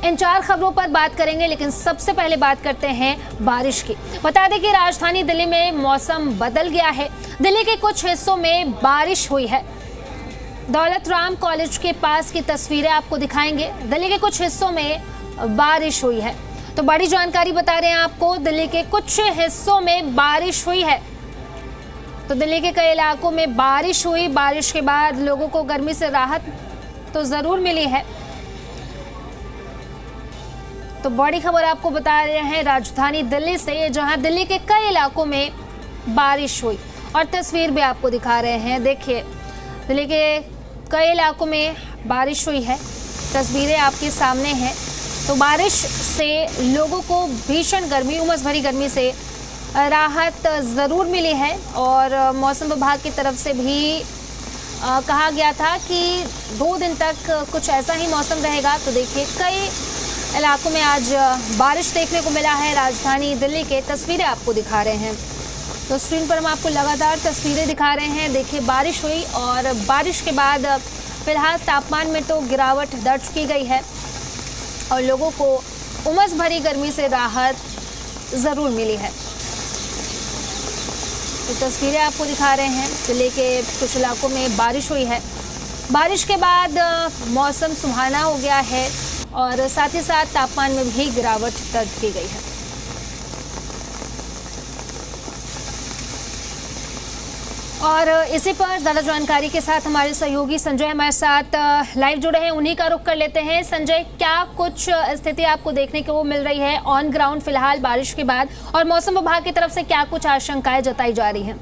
इन 4 खबरों पर बात करेंगे, लेकिन सबसे पहले बात करते हैं बारिश की। बता दें कि राजधानी दिल्ली में मौसम बदल गया है। दिल्ली के कुछ हिस्सों में बारिश हुई है। दौलत राम कॉलेज के पास की तस्वीरें आपको दिखाएंगे। दिल्ली के कुछ हिस्सों में बारिश हुई है, तो बड़ी जानकारी बता रहे हैं आपको। दिल्ली के कुछ हिस्सों में बारिश हुई है, तो दिल्ली के कई इलाकों में बारिश हुई। बारिश के बाद लोगों को गर्मी से राहत तो जरूर मिली है। तो बड़ी खबर आपको बता रहे हैं राजधानी दिल्ली से, जहां दिल्ली के कई इलाकों में बारिश हुई और तस्वीर भी आपको दिखा रहे हैं। देखिए, दिल्ली के कई इलाकों में बारिश हुई है, तस्वीरें आपके सामने हैं। तो बारिश से लोगों को भीषण गर्मी, उमस भरी गर्मी से राहत ज़रूर मिली है। और मौसम विभाग की तरफ से भी कहा गया था कि 2 दिन तक कुछ ऐसा ही मौसम रहेगा। तो देखिए, कई इलाकों में आज बारिश देखने को मिला है। राजधानी दिल्ली के तस्वीरें आपको दिखा रहे हैं, तो स्क्रीन पर हम आपको लगातार तस्वीरें दिखा रहे हैं। देखिए, बारिश हुई और बारिश के बाद फिलहाल तापमान में तो गिरावट दर्ज की गई है और लोगों को उमस भरी गर्मी से राहत ज़रूर मिली है। तो तस्वीरें आपको दिखा रहे हैं, दिल्ली के कुछ इलाकों में बारिश हुई है। बारिश के बाद मौसम सुहाना हो गया है और साथ ही साथ तापमान में भी गिरावट दर्ज की गई है। और इसी पर ज़्यादा जानकारी के साथ हमारे सहयोगी संजय हमारे साथ लाइव जुड़े हैं, उन्हीं का रुख कर लेते हैं। संजय, क्या कुछ स्थिति आपको देखने को मिल रही है ऑन ग्राउंड फिलहाल बारिश के बाद, और मौसम विभाग की तरफ से क्या कुछ आशंकाएं जताई जा रही हैं?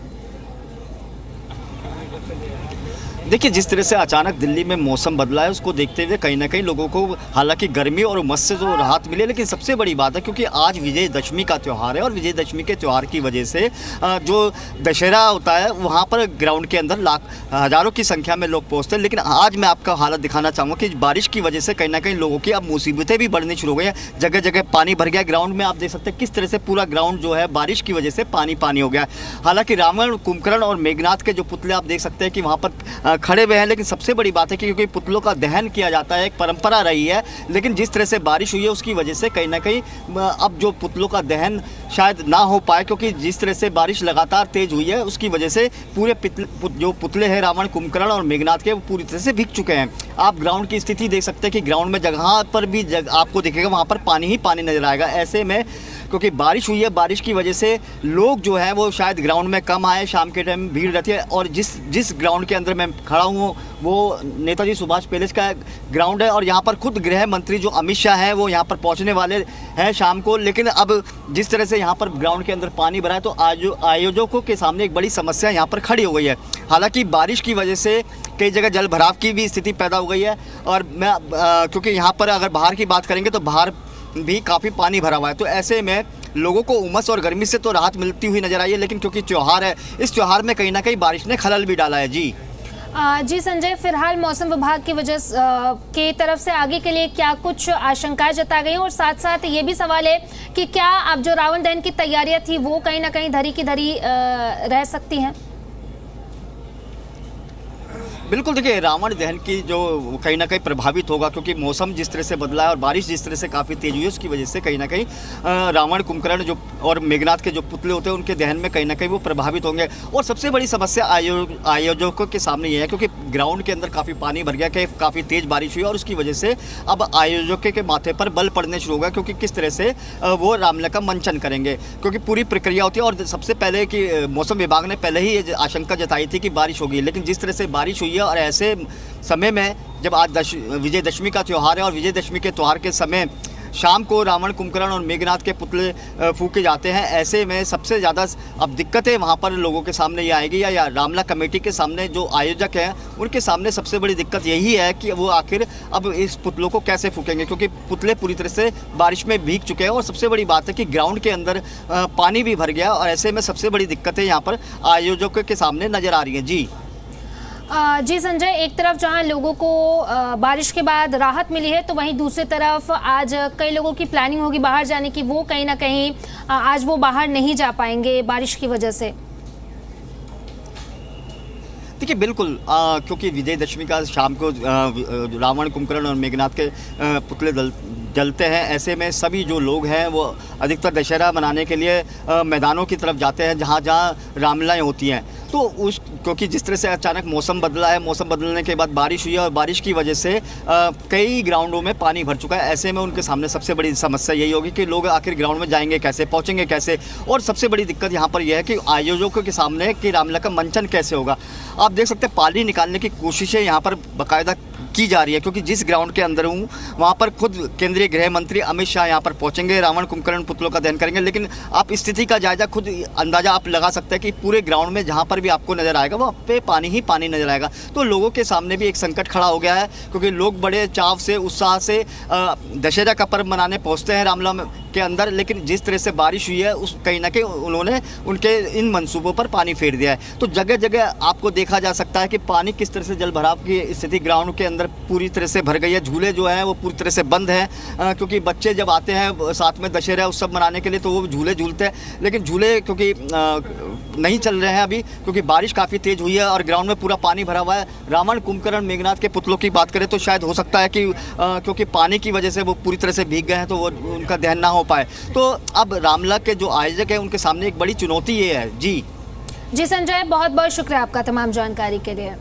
देखिए, जिस तरह से अचानक दिल्ली में मौसम बदला है, उसको देखते हुए कहीं ना कहीं लोगों को हालांकि गर्मी और उमस से जो राहत मिली, लेकिन सबसे बड़ी बात है क्योंकि आज विजयदशमी का त्यौहार है और विजयदशमी के त्यौहार की वजह से जो दशहरा होता है वहाँ पर ग्राउंड के अंदर हज़ारों की संख्या में लोग पहुँचते हैं। लेकिन आज मैं आपका हालत दिखाना चाहूँगा कि बारिश की वजह से कहीं ना कहीं लोगों की अब मुसीबतें भी बढ़नी शुरू हो गई हैं। जगह जगह पानी भर गया। ग्राउंड में आप देख सकते हैं किस तरह से पूरा ग्राउंड जो है बारिश की वजह से पानी पानी हो गया। हालाँकि रावण, कुंभकर्ण और मेघनाथ के जो पुतले आप देख सकते हैं कि वहाँ पर खड़े हुए हैं, लेकिन सबसे बड़ी बात है कि क्योंकि पुतलों का दहन किया जाता है, एक परंपरा रही है, लेकिन जिस तरह से बारिश हुई है उसकी वजह से कहीं ना कहीं अब जो पुतलों का दहन शायद ना हो पाए, क्योंकि जिस तरह से बारिश लगातार तेज हुई है उसकी वजह से पूरे जो पुतले हैं रावण, कुंभकर्ण और मेघनाथ के, वो पूरी तरह से भीग चुके हैं। आप ग्राउंड की स्थिति देख सकते हैं कि ग्राउंड में जगह पर भी आपको दिखेगा वहाँ पर पानी ही पानी नजर आएगा। ऐसे में क्योंकि बारिश हुई है, बारिश की वजह से लोग जो हैं वो शायद ग्राउंड में कम आए, शाम के टाइम भीड़ रहती है। और जिस ग्राउंड के अंदर मैं खड़ा हूँ वो नेताजी सुभाष पैलेस का ग्राउंड है और यहाँ पर खुद गृह मंत्री जो अमित शाह हैं वो यहाँ पर पहुँचने वाले हैं शाम को। लेकिन अब जिस तरह से यहाँ पर ग्राउंड के अंदर पानी भरा है, तो आयोजकों के सामने एक बड़ी समस्या यहाँ पर खड़ी हो गई है। हालांकि बारिश की वजह से कई जगह जल भराव की भी स्थिति पैदा हो गई है। और मैं क्योंकि यहाँ पर अगर बाहर की बात करेंगे तो बाहर भी काफ़ी पानी भरा हुआ है, तो ऐसे में लोगों को उमस और गर्मी से तो राहत मिलती हुई नजर आई है। लेकिन क्योंकि त्यौहार है, इस त्यौहार में कहीं ना कहीं बारिश ने खलल भी डाला है। जी संजय, फिलहाल मौसम विभाग की वजह की तरफ से आगे के लिए क्या कुछ आशंकाएं जता गई हैं, और साथ साथ ये भी सवाल है कि क्या अब जो रावण दहन की तैयारियां थी वो कहीं ना कहीं धरी की धरी रह सकती हैं? बिल्कुल, देखिए, रावण दहन की जो कहीं ना कहीं प्रभावित होगा, क्योंकि मौसम जिस तरह से बदला है और बारिश जिस तरह से काफ़ी तेज हुई है उसकी वजह से कहीं ना कहीं रावण, कुंभकर्ण जो और मेघनाथ के जो पुतले होते हैं उनके दहन में कहीं ना कहीं वो प्रभावित होंगे। और सबसे बड़ी समस्या आयोजकों के सामने ये है क्योंकि ग्राउंड के अंदर काफ़ी पानी भर गया, कि काफ़ी तेज़ बारिश हुई और उसकी वजह से अब आयोजकों के माथे पर बल पड़ने शुरू होगा, क्योंकि किस तरह से वो रामलला का मंचन करेंगे, क्योंकि पूरी प्रक्रिया होती है। और सबसे पहले कि मौसम विभाग ने पहले ही ये आशंका जताई थी कि बारिश होगी, लेकिन जिस तरह से बारिश हुई है और ऐसे समय में जब आज विजयदशमी का त्यौहार है और विजयदशमी के त्यौहार के समय शाम को रावण, कुंभकर्ण और मेघनाथ के पुतले फूके जाते हैं, ऐसे में सबसे ज़्यादा अब दिक्कतें वहाँ पर लोगों के सामने ये आएगी या रामलला कमेटी के सामने जो आयोजक हैं उनके सामने सबसे बड़ी दिक्कत यही है कि वो आखिर अब इस पुतलों को कैसे फूकेंगे, क्योंकि पुतले पूरी तरह से बारिश में भीग चुके हैं। और सबसे बड़ी बात है कि ग्राउंड के अंदर पानी भी भर गया और ऐसे में सबसे बड़ी दिक्कतें यहाँ पर आयोजकों के सामने नज़र आ रही हैं। जी संजय, एक तरफ जहां लोगों को बारिश के बाद राहत मिली है, तो वहीं दूसरी तरफ आज कई लोगों की प्लानिंग होगी बाहर जाने की, वो कहीं ना कहीं आज वो बाहर नहीं जा पाएंगे बारिश की वजह से। देखिए बिल्कुल, क्योंकि विजयदशमी का शाम को रावण, कुंभकर्ण और मेघनाथ के पुतले जलते हैं। ऐसे में सभी जो लोग हैं वो अधिकतर दशहरा मनाने के लिए मैदानों की तरफ जाते हैं जहाँ जहाँ रामलीलाएँ होती हैं। तो क्योंकि जिस तरह से अचानक मौसम बदला है, मौसम बदलने के बाद बारिश हुई है और बारिश की वजह से कई ग्राउंडों में पानी भर चुका है। ऐसे में उनके सामने सबसे बड़ी समस्या यही होगी कि लोग आखिर ग्राउंड में जाएंगे कैसे, पहुंचेंगे कैसे। और सबसे बड़ी दिक्कत यहाँ पर यह है कि आयोजकों के सामने कि रामलीला का मंचन कैसे होगा। आप देख सकते हैं पानी निकालने की कोशिशें यहाँ पर बाकायदा की जा रही है, क्योंकि जिस ग्राउंड के अंदर हूँ वहाँ पर खुद केंद्रीय गृह मंत्री अमित शाह यहाँ पर पहुँचेंगे, रावण कुंभकर्ण पुतलों का दहन करेंगे। लेकिन आप स्थिति का जायजा खुद अंदाज़ा आप लगा सकते हैं कि पूरे ग्राउंड में जहाँ पर भी आपको नज़र आएगा वहाँ पे पानी ही पानी नज़र आएगा। तो लोगों के सामने भी एक संकट खड़ा हो गया है, क्योंकि लोग बड़े चाव से, उत्साह से दशहरा का पर्व मनाने पहुँचते हैं रामलीला के अंदर। लेकिन जिस तरह से बारिश हुई है उस कहीं ना कहीं उन्होंने उनके इन मंसूबों पर पानी फेर दिया है। तो जगह जगह आपको देखा जा सकता है कि पानी किस तरह से जल भराव की स्थिति ग्राउंड के अंदर पूरी तरह से भर गई है। झूले जो हैं वो पूरी तरह से बंद हैं, क्योंकि बच्चे जब आते हैं साथ में दशहरा उत्सव मनाने के लिए तो वो झूले झूलते हैं। लेकिन झूले क्योंकि नहीं चल रहे हैं अभी, क्योंकि बारिश काफ़ी तेज़ हुई है और ग्राउंड में पूरा पानी भरा हुआ है। रावण कुंभकर्ण मेघनाथ के पुतलों की बात करें तो शायद हो सकता है कि क्योंकि पानी की वजह से वो पूरी तरह से भीग गए हैं तो वो उनका दहन ना हो पाए। तो अब रामलीला के जो आयोजक हैं उनके सामने एक बड़ी चुनौती ये है। जी संजय, बहुत बहुत शुक्रिया आपका तमाम जानकारी के लिए।